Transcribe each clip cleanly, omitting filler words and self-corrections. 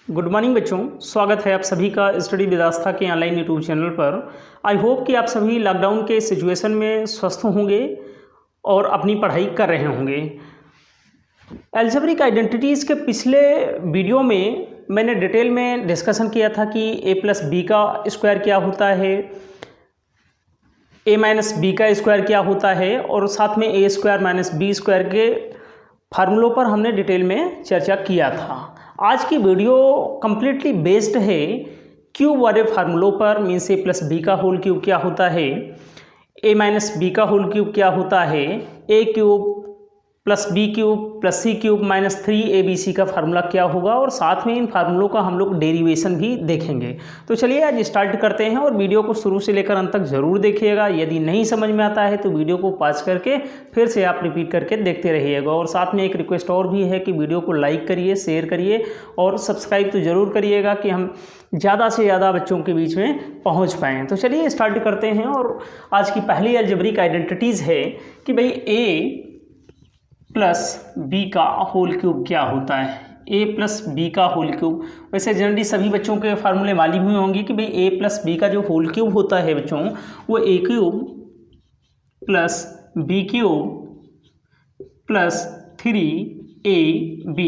Good morning बच्चों, स्वागत है आप सभी का स्टडी विद आस्था के ऑनलाइन यूट्यूब चैनल पर। आई होप कि आप सभी लॉकडाउन के सिचुएशन में स्वस्थ होंगे और अपनी पढ़ाई कर रहे होंगे। अलजेब्रिक आइडेंटिटीज़ के पिछले वीडियो में मैंने डिटेल में डिस्कशन किया था कि a प्लस बी का स्क्वायर क्या होता है, a माइनस बी का स्क्वायर क्या होता है, और साथ में a square minus b square के फार्मूलों पर हमने डिटेल में चर्चा किया था। आज की वीडियो कम्प्लीटली बेस्ड है क्यूब वाले फार्मूलों पर। मीन्स ए प्लस बी का होल क्यूब क्या होता है, ए माइनस बी का होल क्यूब क्या होता है, A cube plus B cube plus C cube minus 3abc का फार्मूला क्या होगा, और साथ में इन फार्मूलों का हम लोग डेरिवेशन भी देखेंगे। तो चलिए आज स्टार्ट करते हैं और वीडियो को शुरू से लेकर अंत तक ज़रूर देखिएगा। यदि नहीं समझ में आता है तो वीडियो को पॉज करके फिर से आप रिपीट करके देखते रहिएगा। और साथ में एक रिक्वेस्ट और भी है कि वीडियो को लाइक करिए, शेयर करिए और सब्सक्राइब तो ज़रूर करिएगा कि हम ज़्यादा से ज़्यादा बच्चों के बीच में पहुँच पाएँ। तो चलिए स्टार्ट करते हैं। और आज की पहली अलजेब्रिक आइडेंटिटीज़ है कि भाई ए प्लस बी का होल क्यूब क्या होता है। ए प्लस बी का होल क्यूब, वैसे जनरली सभी बच्चों के फार्मूले मालूम हुए होंगे कि भाई ए प्लस बी का जो होल क्यूब होता है बच्चों, वो ए cube plus B cube plus 3ab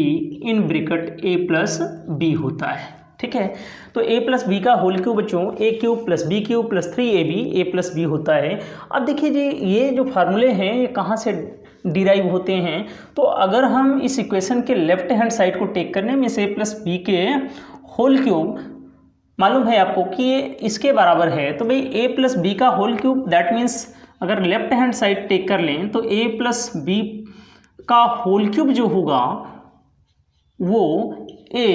in bracket A plus B होता है। ठीक है, तो a प्लस बी का होल क्यूब बच्चों A cube plus B cube plus 3ab A plus B होता है। अब देखिए जी, ये जो फार्मूले हैं ये कहाँ से डिराइव होते हैं। तो अगर हम इस इक्वेशन के लेफ्ट हैंड साइड को टेक करने में से ए प्लस बी के होल क्यूब मालूम है आपको कि ये इसके बराबर है, तो भाई ए प्लस बी का होल क्यूब दैट मीन्स अगर लेफ्ट हैंड साइड टेक कर लें तो ए प्लस बी का होल क्यूब जो होगा वो a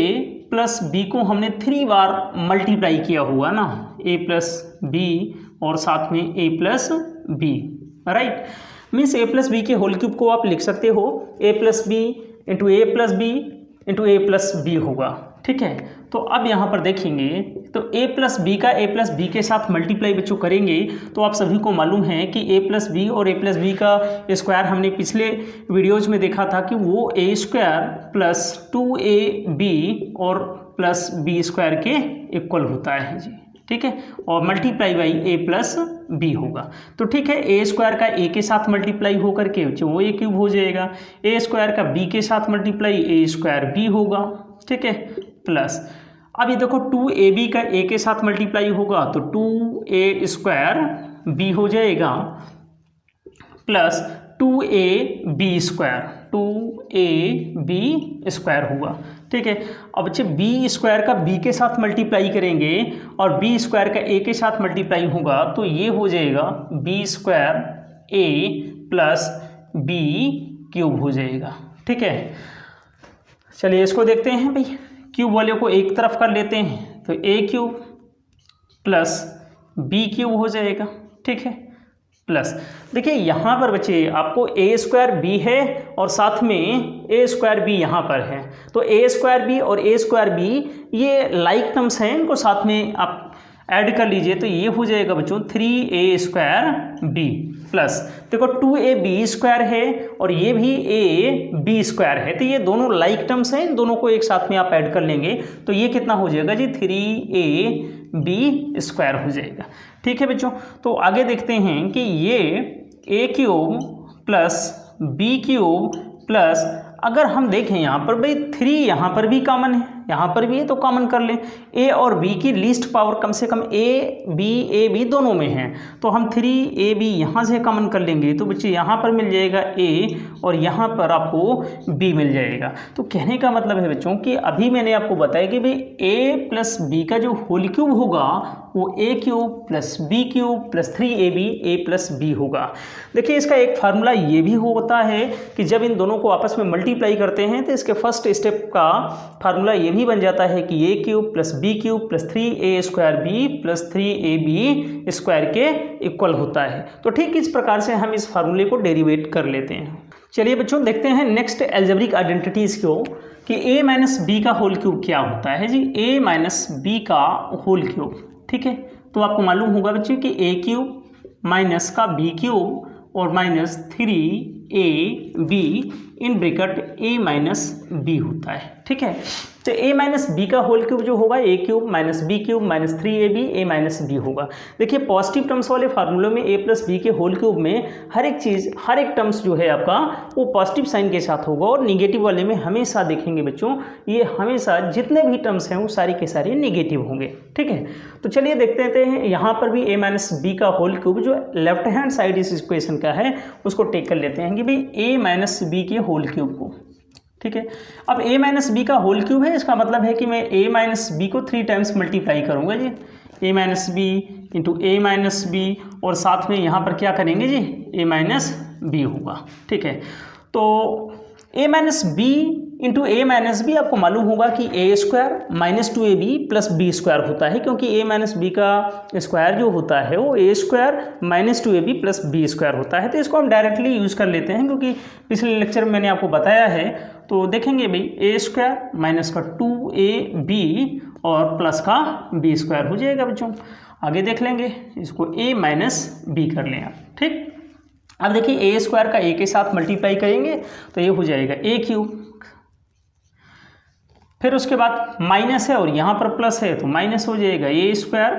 प्लस बी को हमने 3 बार मल्टीप्लाई किया हुआ ना, a प्लस बी और साथ में a plus b, right. Means a plus b के होल क्यूब को आप लिख सकते हो a plus b into a plus b into a plus b होगा। ठीक है, तो अब यहाँ पर देखेंगे तो a प्लस बी का a प्लस बी के साथ मल्टीप्लाई बच्चों करेंगे तो आप सभी को मालूम है कि a प्लस बी और a प्लस बी का स्क्वायर हमने पिछले वीडियोज में देखा था कि वो a स्क्वायर प्लस 2ab और प्लस बी स्क्वायर के इक्वल होता है जी। ठीक है, और multiply by a plus b होगा। तो ठीक है, ए स्क्वायर का ए के साथ मल्टीप्लाई होकर के वो ए क्यूब हो जाएगा, ए स्क्वायर का बी के साथ मल्टीप्लाई ए स्क्वायर बी होगा। ठीक है, प्लस अब ये देखो 2ab का ए के साथ मल्टीप्लाई होगा तो 2a स्क्वायर बी हो जाएगा plus 2ab square 2ab square हुआ। ठीक है, अब बच्चे बी स्क्वायर का बी के साथ मल्टीप्लाई करेंगे और बी स्क्वायर का ए के साथ मल्टीप्लाई होगा तो ये हो जाएगा बी स्क्वायर ए प्लस बी क्यूब हो जाएगा। ठीक है, चलिए इसको देखते हैं भाई, क्यूब वाले को एक तरफ कर लेते हैं तो ए क्यूब प्लस बी क्यूब हो जाएगा। ठीक है, प्लस देखिए यहाँ पर बच्चे आपको ए स्क्वायर बी है और साथ में ए स्क्वायर बी यहाँ पर है, तो ए स्क्वायर बी और ए स्क्वायर बी ये लाइक टर्म्स हैं, इनको साथ में आप ऐड कर लीजिए तो ये हो जाएगा बच्चों 3a स्क्वायर बी प्लस देखो 2ab स्क्वायर है और ये भी a b स्क्वायर है, तो ये दोनों लाइक टर्म्स हैं, इन दोनों को एक साथ में आप ऐड कर लेंगे तो ये कितना हो जाएगा जी 3ab स्क्वायर हो जाएगा। ठीक है बच्चों, तो आगे देखते हैं कि ये a cube plus b cube plus अगर हम देखें यहाँ पर भाई 3 यहाँ पर भी कॉमन है, यहाँ पर भी है तो कॉमन कर लें। a और b की लीस्ट पावर कम से कम a b दोनों में है तो हम 3ab यहाँ से कॉमन कर लेंगे तो बच्चे यहाँ पर मिल जाएगा a और यहाँ पर आपको b मिल जाएगा। तो कहने का मतलब है बच्चों कि अभी मैंने आपको बताया कि भाई a प्लस b का जो होल क्यूब होगा वो a cube plus b cube plus 3ab a plus b होगा। देखिए इसका एक फार्मूला ये भी होता है कि जब इन दोनों को आपस में मल्टीप्लाई करते हैं तो इसके फर्स्ट स्टेप का फार्मूला ये भी बन जाता है कि a cube plus b cube plus 3a square b plus 3ab square के इक्वल होता है। तो ठीक इस प्रकार से हम इस फार्मूले को डेरिवेट कर लेते हैं। चलिए बच्चों देखते हैं नेक्स्ट अलजेब्रिक आइडेंटिटीज़ को कि a माइनस बी का होल क्यूब क्या होता है जी। a माइनस बी का होल क्यूब, ठीक है, तो आपको मालूम होगा बच्चों कि a क्यूब माइनस का b क्यूब और minus 3ab in bracket a minus b होता है। ठीक है, तो a माइनस बी का होल क्यूब जो होगा a cube minus B cube minus 3ab a minus b होगा। देखिए पॉजिटिव टर्म्स वाले फार्मूले में a प्लस बी के होल क्यूब में हर एक चीज़ हर एक टर्म्स जो है आपका वो पॉजिटिव साइन के साथ होगा, और निगेटिव वाले में हमेशा देखेंगे बच्चों ये हमेशा जितने भी टर्म्स हैं वो सारी के सारे निगेटिव होंगे। ठीक है, तो चलिए देखते हैं यहाँ पर भी a माइनस बी का होल क्यूब जो लेफ्ट हैंड साइड इस इक्वेशन का है उसको टेक कर लेते हैं कि भाई a माइनस बी के होल क्यूब को। ठीक है, अब a माइनस बी का होल क्यूब है, इसका मतलब है कि मैं a माइनस बी को 3 टाइम्स मल्टीप्लाई करूंगा जी, a minus B into a minus b, और साथ में यहाँ पर क्या करेंगे जी a माइनस बी होगा। ठीक है, तो a minus B into A minus B आपको मालूम होगा कि A square minus 2ab plus B square होता है, क्योंकि a माइनस बी का स्क्वायर जो होता है वो A square minus 2ab plus B square होता है। तो इसको हम डायरेक्टली यूज़ कर लेते हैं, क्योंकि पिछले लेक्चर में मैंने आपको बताया है। तो देखेंगे भाई ए स्क्वायर माइनस का 2ab और प्लस का बी स्क्वायर हो जाएगा बच्चों। आगे देख लेंगे, इसको a माइनस बी कर लें आप। ठीक, अब देखिए ए स्क्वायर का a के साथ मल्टीप्लाई करेंगे तो ये हो जाएगा a क्यूब, फिर उसके बाद माइनस है और यहाँ पर प्लस है तो माइनस हो जाएगा a स्क्वायर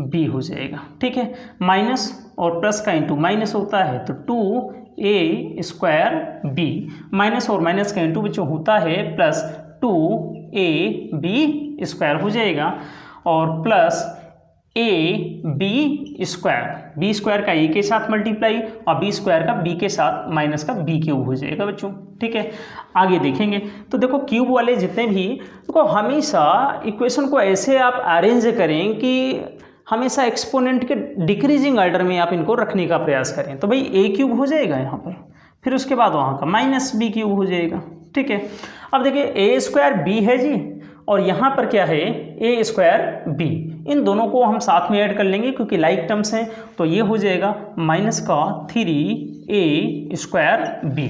b हो जाएगा। ठीक है, माइनस और प्लस का इंटू माइनस होता है तो 2a स्क्वायर b, माइनस और माइनस का इंटू बच्चों होता है प्लस 2ab स्क्वायर हो जाएगा, और plus ab square, b square का a के साथ मल्टीप्लाई और बी स्क्वायर का b के साथ माइनस का b क्यूब हो जाएगा बच्चों। ठीक है, आगे देखेंगे तो देखो क्यूब वाले जितने भी, देखो हमेशा इक्वेशन को ऐसे आप अरेंज करें कि हमेशा एक्सपोनेंट के डिक्रीजिंग ऑर्डर में आप इनको रखने का प्रयास करें। तो भाई a क्यूब हो जाएगा यहाँ पर, फिर उसके बाद वहाँ का माइनस b क्यूब हो जाएगा। ठीक है, अब देखिए a स्क्वायर b है जी, और यहाँ पर क्या है a स्क्वायर b, इन दोनों को हम साथ में ऐड कर लेंगे क्योंकि लाइक टर्म्स हैं। तो ये हो जाएगा माइनस का 3a स्क्वायर b।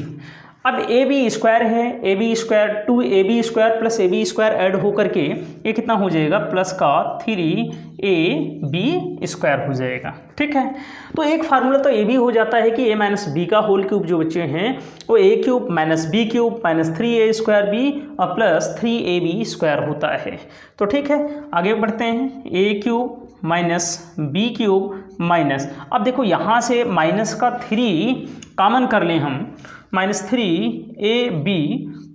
अब ए बी स्क्वायर है, a b square 2ab square plus A b square add होकर के ये कितना हो जाएगा प्लस का 3ab स्क्वायर हो जाएगा। ठीक है, तो एक फार्मूला तो ये भी हो जाता है कि a माइनस बी का होल क्यूब जो बच्चे हैं वो a cube minus B cube minus 3a square b और प्लस 3ab स्क्वायर होता है। तो ठीक है, आगे बढ़ते हैं, a cube minus B cube minus, अब देखो यहाँ से माइनस का 3 कॉमन कर लें हम, माइनस 3ab,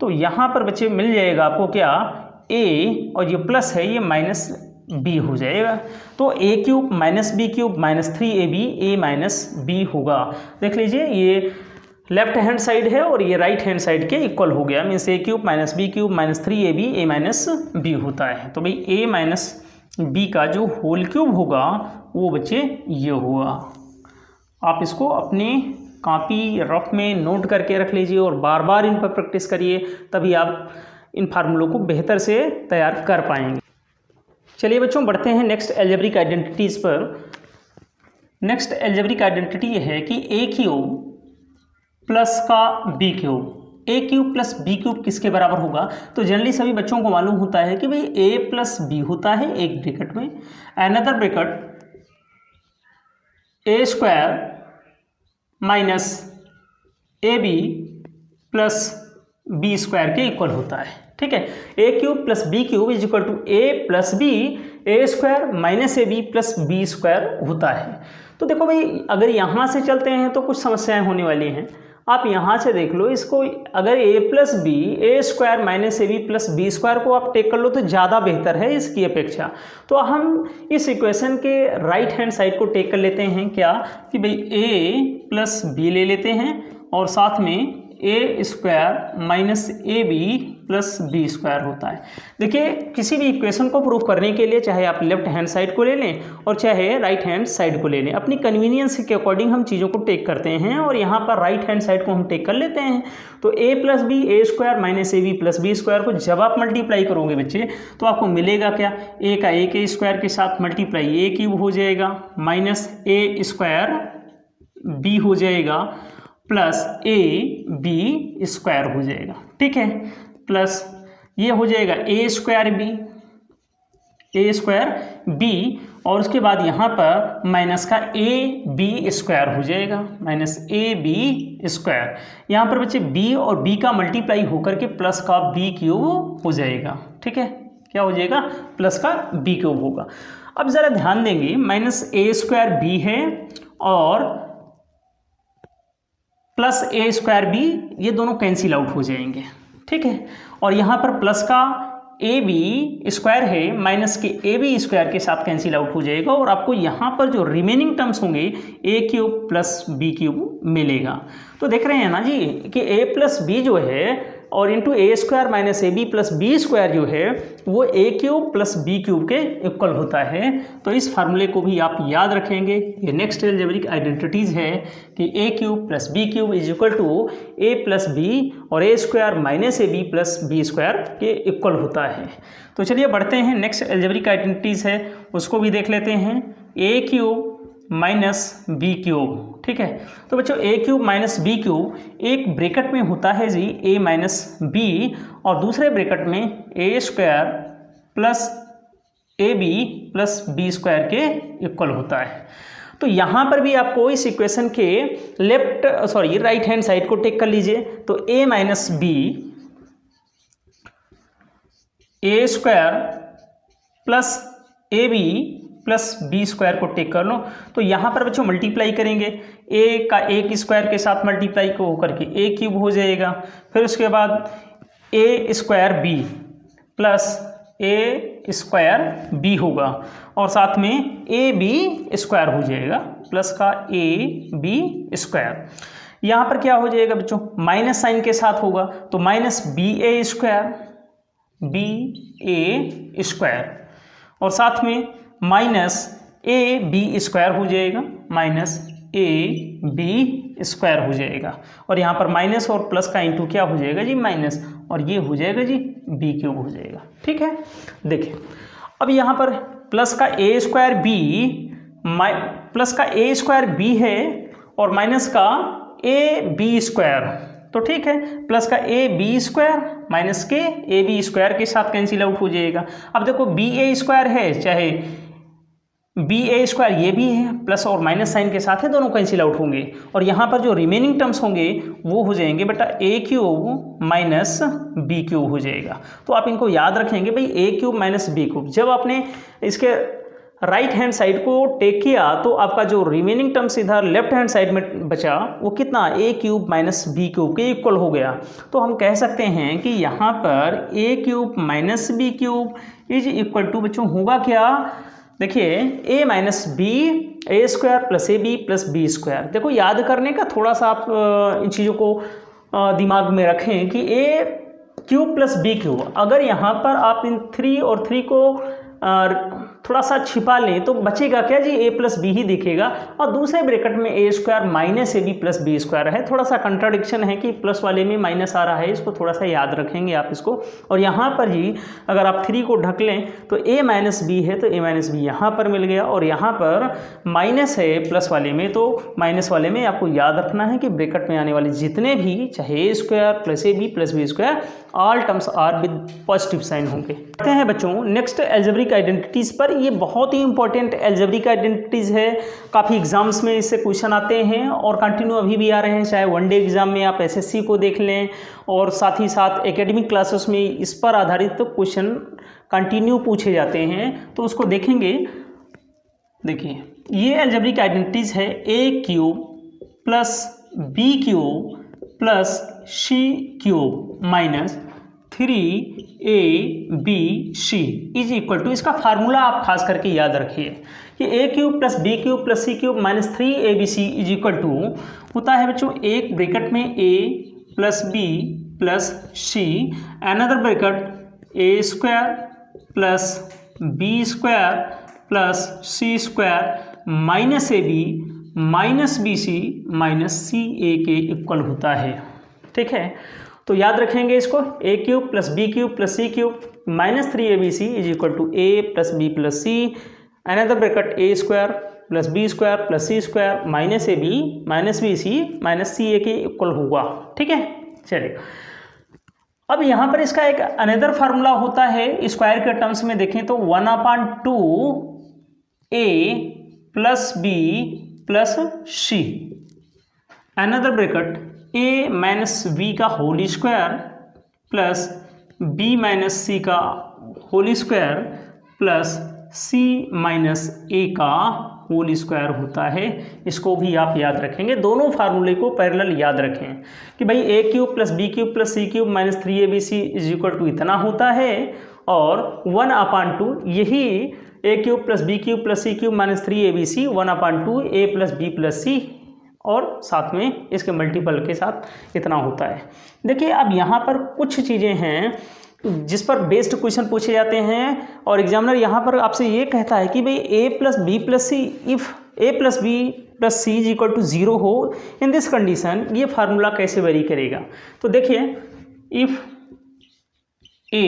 तो यहाँ पर बच्चे मिल जाएगा आपको क्या a, और ये प्लस है ये माइनस b हो जाएगा। तो a cube minus B cube minus 3ab a minus b होगा। देख लीजिए ये लेफ्ट हैंड साइड है और ये राइट हैंड साइड के इक्वल हो गया, means a cube minus B cube minus 3ab a minus b होता है। तो भाई a माइनस b का जो होल क्यूब होगा वो बच्चे ये होगा। आप इसको अपनी कॉपी रफ में नोट करके रख लीजिए और बार बार इन पर प्रैक्टिस करिए, तभी आप इन फार्मूलों को बेहतर से तैयार कर पाएंगे। चलिए बच्चों बढ़ते हैं नेक्स्ट अलजेब्रिक आइडेंटिटीज़ पर। नेक्स्ट अलजेब्रिक आइडेंटिटी ये है कि ए क्यूब प्लस का बी क्यूब, ए क्यूब प्लस बी क्यूब किसके बराबर होगा। तो जनरली सभी बच्चों को मालूम होता है कि भाई ए प्लस बी होता है एक ब्रैकेट में, another bracket A square minus A B plus B square के इक्वल होता है। ठीक है, A cube plus B cube is equal to A plus B A square minus A B plus B square होता है। तो देखो भाई अगर यहाँ से चलते हैं तो कुछ समस्याएं होने वाली हैं। आप यहाँ से देख लो इसको, अगर a plus B A square minus A B plus B square को आप टेक कर लो तो ज़्यादा बेहतर है इसकी अपेक्षा। तो हम इस इक्वेशन के राइट हैंड साइड को टेक कर लेते हैं क्या कि भाई a प्लस बी ले लेते हैं और साथ में A square minus A B plus B square होता है। देखिए किसी भी इक्वेशन को प्रूव करने के लिए चाहे आप लेफ्ट हैंड साइड को ले लें और चाहे राइट हैंड साइड को ले लें, अपनी कन्वीनियंस के अकॉर्डिंग हम चीज़ों को टेक करते हैं और यहाँ पर राइट हैंड साइड को हम टेक कर लेते हैं। तो A plus B A square minus A B plus B square को जब आप मल्टीप्लाई करोगे बच्चे तो आपको मिलेगा क्या, ए का ए के स्क्वायर के साथ मल्टीप्लाई ए क्यूब हो जाएगा माइनस ए स्क्वायर बी हो जाएगा प्लस ए बी स्क्वायर हो जाएगा। ठीक है, प्लस ये हो जाएगा ए स्क्वायर बी और उसके बाद यहाँ पर माइनस का ए बी स्क्वायर हो जाएगा, माइनस ए बी स्क्वायर। यहाँ पर बच्चे बी और बी का मल्टीप्लाई होकर के प्लस का बी क्यूब हो जाएगा। ठीक है, क्या हो जाएगा, प्लस का बी क्यूब होगा। अब ज़रा ध्यान देंगे, माइनस ए स्क्वायर बी है और प्लस ए स्क्वायर बी, ये दोनों कैंसिल आउट हो जाएंगे। ठीक है, और यहाँ पर प्लस का ए बी स्क्वायर है, माइनस के ए बी स्क्वायर के साथ कैंसिल आउट हो जाएगा और आपको यहाँ पर जो रिमेनिंग टर्म्स होंगे ए क्यूब प्लस बी क्यूब मिलेगा। तो देख रहे हैं ना जी कि ए प्लस बी जो है और into a square minus A B plus B square जो है वो ए क्यूब प्लस बी क्यूब के इक्वल होता है। तो इस फार्मूले को भी आप याद रखेंगे। ये नेक्स्ट अलजेब्रिक आइडेंटिटीज़ है कि A cube plus B cube is equal to A plus B और A square minus A B plus B square के इक्वल होता है। तो चलिए बढ़ते हैं, नेक्स्ट अलजेब्रिक आइडेंटिटीज़ है उसको भी देख लेते हैं। ए क्यूब माइनस बी क्यूब, ठीक है। तो बच्चों A cube minus B cube एक ब्रैकेट में होता है जी ए माइनस बी और दूसरे ब्रैकेट में A square plus A B plus B square के इक्वल होता है। तो यहाँ पर भी आपको इस इक्वेशन के राइट हैंड साइड को टेक कर लीजिए। तो A minus B A square plus A B plus B square को टेक कर लो। तो यहाँ पर बच्चों मल्टीप्लाई करेंगे, ए का एक स्क्वायर के साथ मल्टीप्लाई को होकर के ए क्यूब हो जाएगा। फिर उसके बाद ए स्क्वायर बी प्लस ए स्क्वायर बी होगा और साथ में ए बी स्क्वायर हो जाएगा प्लस का ए बी स्क्वायर। यहाँ पर क्या हो जाएगा बच्चों, माइनस साइन के साथ होगा तो माइनस बी ए स्क्वायर और साथ में माइनस ए बी स्क्वायर हो जाएगा, माइनस ए बी स्क्वायर हो जाएगा। और यहाँ पर माइनस और प्लस का इंटू क्या हो जाएगा जी, माइनस, और ये हो जाएगा जी बी क्यूब हो जाएगा। ठीक है, देखिए अब यहाँ पर प्लस का ए स्क्वायर बी है और माइनस का ए बी स्क्वायर। तो ठीक है, प्लस का ए बी स्क्वायर माइनस के ए बी स्क्वायर के साथ कैंसिल आउट हो जाएगा। अब देखो बी ए स्क्वायर है चाहे बी ए स्क्वायर ये भी है, प्लस और माइनस साइन के साथ है, दोनों कैंसिल आउट होंगे और यहाँ पर जो रिमेनिंग टर्म्स होंगे वो हो जाएंगे बेटा ए क्यूब माइनस बी क्यूब हो जाएगा। तो आप इनको याद रखेंगे भाई, A cube minus B cube. जब आपने इसके राइट हैंड साइड को टेक किया तो आपका जो रिमेनिंग टर्म्स इधर लेफ्ट हैंड साइड में बचा वो कितना, ए क्यूब माइनस बी क्यूब के इक्वल हो गया। तो हम कह सकते हैं कि यहाँ पर A cube minus B cube is equal to बच्चों होगा क्या, देखिए A minus B A square plus A B plus B square. देखो याद करने का थोड़ा सा आप इन चीज़ों को दिमाग में रखें कि A cube plus B cube, अगर यहाँ पर आप इन 3 और 3 को थोड़ा सा छिपा लें तो बचेगा क्या जी, ए प्लस बी ही दिखेगा और दूसरे ब्रैकेट में A square minus A B plus B square है। थोड़ा सा कंट्राडिक्शन है कि प्लस वाले में माइनस आ रहा है, इसको थोड़ा सा याद रखेंगे आप इसको। और यहाँ पर जी अगर आप 3 को ढक लें तो ए माइनस बी है तो ए माइनस बी यहाँ पर मिल गया और यहाँ पर माइनस है प्लस वाले में, तो माइनस वाले में आपको याद रखना है कि ब्रैकेट में आने वाले जितने भी चाहे A square plus A B plus B square all terms are with positive sign होंगे। कहते हैं बच्चों नेक्स्ट अलजेब्रिक आइडेंटिटीज़ पर। ये बहुत ही इंपॉर्टेंट अलजेब्रिक आइडेंटिटीज़ है, काफ़ी एग्जाम्स में इससे क्वेश्चन आते हैं और कंटिन्यू अभी भी आ रहे हैं, चाहे वनडे एग्जाम में आप एसएससी को देख लें और साथ ही साथ एकेडमिक क्लासेस में इस पर आधारित तो क्वेश्चन कंटिन्यू पूछे जाते हैं, तो उसको देखेंगे। देखिए ये अलजेब्रिक आइडेंटिटीज़ है A cube plus B cube plus C cube minus 3ab is equal to, इसका फार्मूला आप खास करके याद रखिए कि A cube plus B cube plus C cube minus 3abc is equal to होता है बच्चों एक ब्रैकेट में a plus B plus C, another bracket A square plus B square plus C square minus A B minus B C minus C A के equal होता है। ठीक है, तो याद रखेंगे इसको, A cube plus B cube plus C cube minus 3abc is equal to A plus B plus C, another bracket A square plus B square plus C square minus A B minus B C minus C A के equal होगा। ठीक है, चलिए अब यहाँ पर इसका एक अनदर फार्मूला होता है स्क्वायर के टर्म्स में देखें तो 1/2 A plus B plus C, another bracket A minus B का whole square plus B minus C का whole square plus C minus A का होल स्क्वायर होता है। इसको भी आप याद रखेंगे, दोनों फार्मूले को पैरेलल याद रखें कि भाई A cube plus B cube plus C cube minus 3abc is equal to इतना होता है, और 1/2 यही A cube plus B cube plus C cube minus 3abc 1/2 A plus B plus C, और साथ में इसके मल्टीपल के साथ इतना होता है। देखिए अब यहाँ पर कुछ चीज़ें हैं जिस पर बेस्ड क्वेश्चन पूछे जाते हैं, और एग्जामिनर यहाँ पर आपसे ये कहता है कि भाई A plus B plus C, if A plus B plus C is equal to 0 हो इन दिस कंडीशन, ये फार्मूला कैसे वेरी करेगा। तो देखिए if A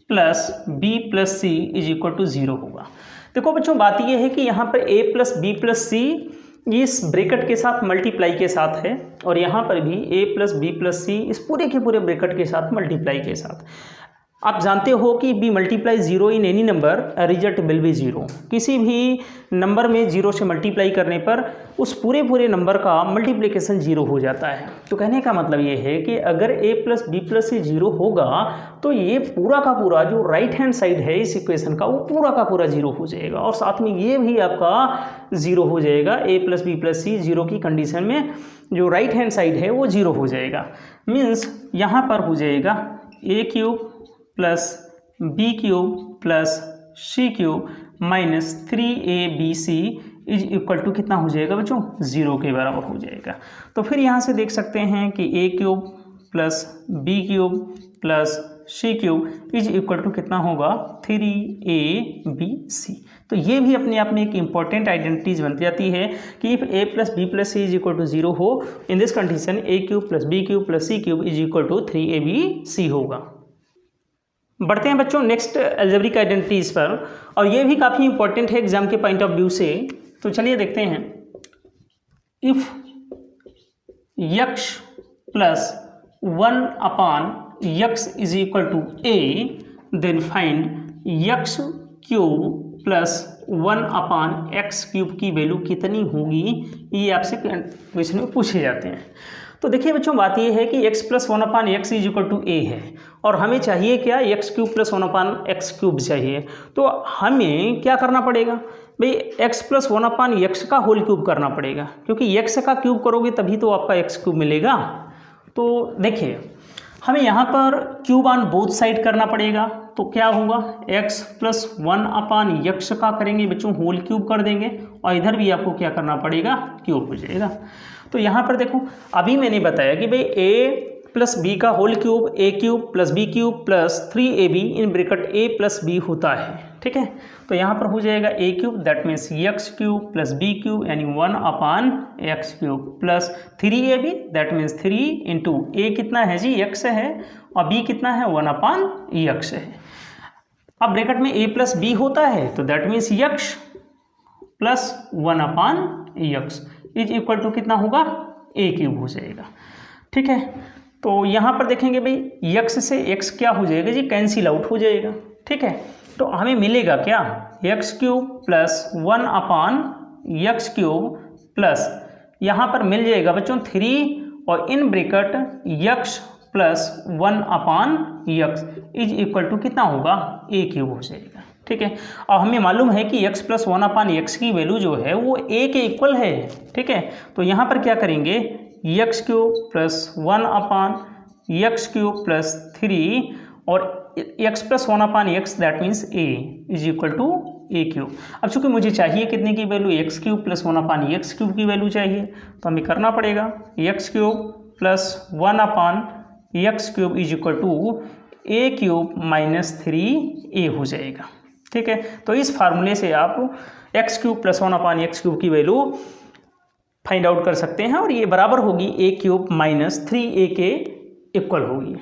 plus B plus C is equal to 0 होगा। देखो बच्चों बात ये है कि यहाँ पर ए प्लस बी प्लस सी इस ब्रैकेट के साथ मल्टीप्लाई के साथ है, और यहाँ पर भी ए प्लस बी प्लस सी इस पूरे के पूरे ब्रैकेट के साथ मल्टीप्लाई के साथ। आप जानते हो कि b multiply 0 in any number result will be 0, किसी भी नंबर में 0 से मल्टीप्लाई करने पर उस पूरे नंबर का मल्टीप्लिकेशन 0 हो जाता है। तो कहने का मतलब ये है कि अगर a प्लस बी प्लस सी 0 होगा तो ये पूरा का पूरा जो राइट हैंड साइड है इस इक्वेशन का वो पूरा का पूरा 0 हो जाएगा, और साथ में ये भी आपका 0 हो जाएगा। a प्लस बी प्लस सी 0 की कंडीशन में जो राइट हैंड साइड है वो 0 हो जाएगा। मीन्स यहाँ पर हो जाएगा a cube plus B cube plus C cube minus 3abc is equal to कितना हो जाएगा बच्चों, 0 के बराबर हो जाएगा। तो फिर यहाँ से देख सकते हैं कि a cube plus B cube plus C cube is equal to कितना होगा, 3abc। तो ये भी अपने आप में एक इम्पॉर्टेंट आइडेंटिटीज बन जाती है कि if a plus B plus C is equal to 0 हो in this condition a cube plus B cube plus C cube is equal to 3abc होगा। बढ़ते हैं बच्चों नेक्स्ट अलजेब्रिक आइडेंटिटीज पर, और ये भी काफ़ी इंपॉर्टेंट है एग्जाम के पॉइंट ऑफ व्यू से। तो चलिए देखते हैं, if x plus 1/x is equal to a, then find x cube plus 1/x cube की वैल्यू कितनी होगी, ये आपसे क्वेश्चन में पूछे जाते हैं। तो देखिए बच्चों बात ये है कि x plus 1/x is equal to a है, और हमें चाहिए क्या, x cube plus 1/x cube चाहिए। तो हमें क्या करना पड़ेगा भाई, x प्लस 1/x का होल क्यूब करना पड़ेगा, क्योंकि x का क्यूब करोगे तभी तो आपका x क्यूब मिलेगा। तो देखिए हमें यहाँ पर क्यूब ऑन बोथ साइड करना पड़ेगा, तो क्या होगा, x प्लस 1/x का करेंगे बच्चों होल क्यूब कर देंगे, और इधर भी आपको क्या करना पड़ेगा, क्यूब हो जाएगा। तो यहाँ पर देखो अभी मैंने बताया कि भाई a प्लस बी का whole cube a cube plus B cube plus 3ab in bracket a plus B होता है, ठीक है। तो यहाँ पर हो जाएगा a cube that means x cube plus B cube यानी 1/x cube plus 3ab that means 3 into a कितना है जी, x है, और b कितना है, 1/x है। अब ब्रैकेट में a प्लस b होता है तो that means x plus 1/x is equal to कितना होगा, a क्यूब हो जाएगा, ठीक है। तो यहाँ पर देखेंगे भाई x से x क्या हो जाएगा जी, कैंसिल आउट हो जाएगा, ठीक है। तो हमें मिलेगा क्या, x cube plus 1/x cube plus यहाँ पर मिल जाएगा बच्चों 3 और in bracket x plus 1/x is equal to कितना होगा, a क्यूब हो जाएगा, ठीक है। और हमें मालूम है कि x प्लस 1/x की वैल्यू जो है वो a के इक्वल है, ठीक है। तो यहाँ पर क्या करेंगे, x cube plus 1/x cube plus 3 और x plus 1/x that means a is equal to a cube. अब चूंकि मुझे चाहिए कितने की value, x cube plus 1/x cube की वैल्यू चाहिए, तो हमें करना पड़ेगा x cube plus 1/x cube is equal to a cube minus 3a हो जाएगा, ठीक है। तो इस फार्मूले से आप x cube plus 1/x cube की वैल्यू फाइंड आउट कर सकते हैं, और ये बराबर होगी a क्यूब माइनस 3a के इक्वल होगी।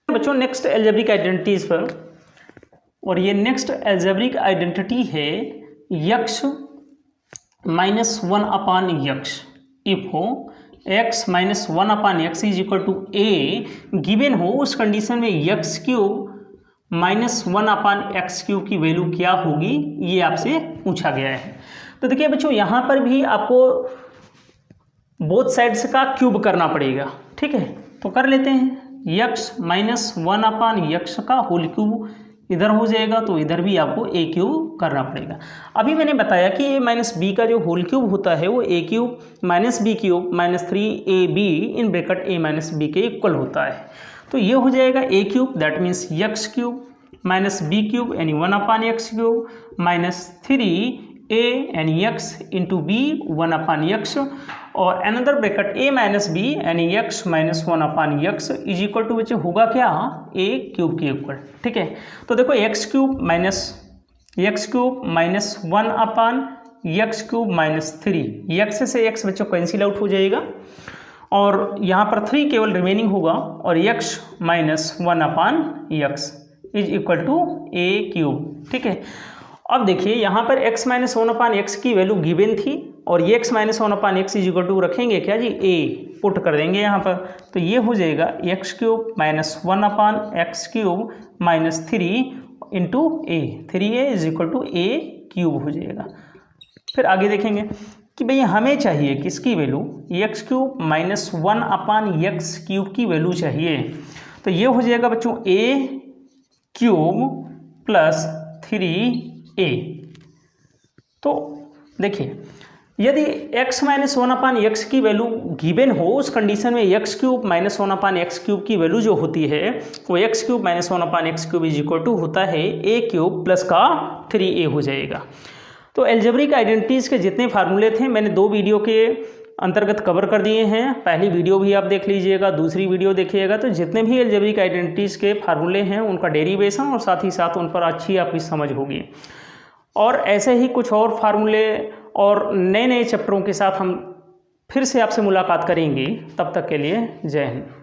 बच्चों नेक्स्ट अलजेब्रिक आइडेंटिटीज पर, और ये नेक्स्ट अलजेब्रिक आइडेंटिटी है x माइनस 1/x इफ हो x minus 1/x is equal to a given हो, उस कंडीशन में x क्यूब -1/x³ की वैल्यू क्या होगी, ये आपसे पूछा गया है। तो देखिए बच्चों यहाँ पर भी आपको बोथ साइड्स का क्यूब करना पड़ेगा, ठीक है। तो कर लेते हैं, x -1/x का होल क्यूब इधर हो जाएगा, तो इधर भी आपको a क्यूब करना पड़ेगा। अभी मैंने बताया कि a माइनस बी का जो होल क्यूब होता है वो a cube minus B cube minus 3ab in bracket a minus b के इक्वल होता है। तो ये हो जाएगा a cube, that means x cube minus B cube यानी 1/x³ माइनस 3a यानी x इंटू बी 1/x और another bracket a minus b यानी x minus 1/x is equal to बच्चे होगा क्या, a क्यूब के इक्वल, ठीक है। तो देखो x³ minus 1/x³ minus 3, x से x बच्चों कैंसिल आउट हो जाएगा और यहाँ पर 3 केवल रिमेनिंग होगा और x minus 1/x is equal to a cube, ठीक है। अब देखिए यहाँ पर x माइनस 1/x की वैल्यू गिवन थी और ये x minus 1/x is equal to रखेंगे क्या जी, a पुट कर देंगे यहाँ पर, तो ये हो जाएगा x³ minus 1/x³ minus 3 into a, 3a is equal to a cube हो जाएगा। फिर आगे देखेंगे कि भैया हमें चाहिए किसकी वैल्यू, x³ माइनस 1/x³ की वैल्यू चाहिए। तो ये हो जाएगा बच्चों a क्यूब प्लस 3a। तो देखिए यदि x माइनस 1/x की वैल्यू गिवन हो, उस कंडीशन में x³ माइनस 1/x³ की वैल्यू जो होती है वो x³ minus 1/x³ is equal to होता है a क्यूब प्लस का 3a हो जाएगा। तो अलजेब्रिक आइडेंटिटीज़ के जितने फार्मूले थे मैंने 2 वीडियो के अंतर्गत कवर कर दिए हैं। पहली वीडियो भी आप देख लीजिएगा, दूसरी वीडियो देखिएगा, तो जितने भी अलजेब्रिक आइडेंटिटीज़ के फार्मूले हैं उनका डेरिवेशन और साथ ही साथ उन पर अच्छी आपकी समझ होगी। और ऐसे ही कुछ और फार्मूले और नए नए चैप्टरों के साथ हम फिर से आपसे मुलाकात करेंगे। तब तक के लिए जय हिंद।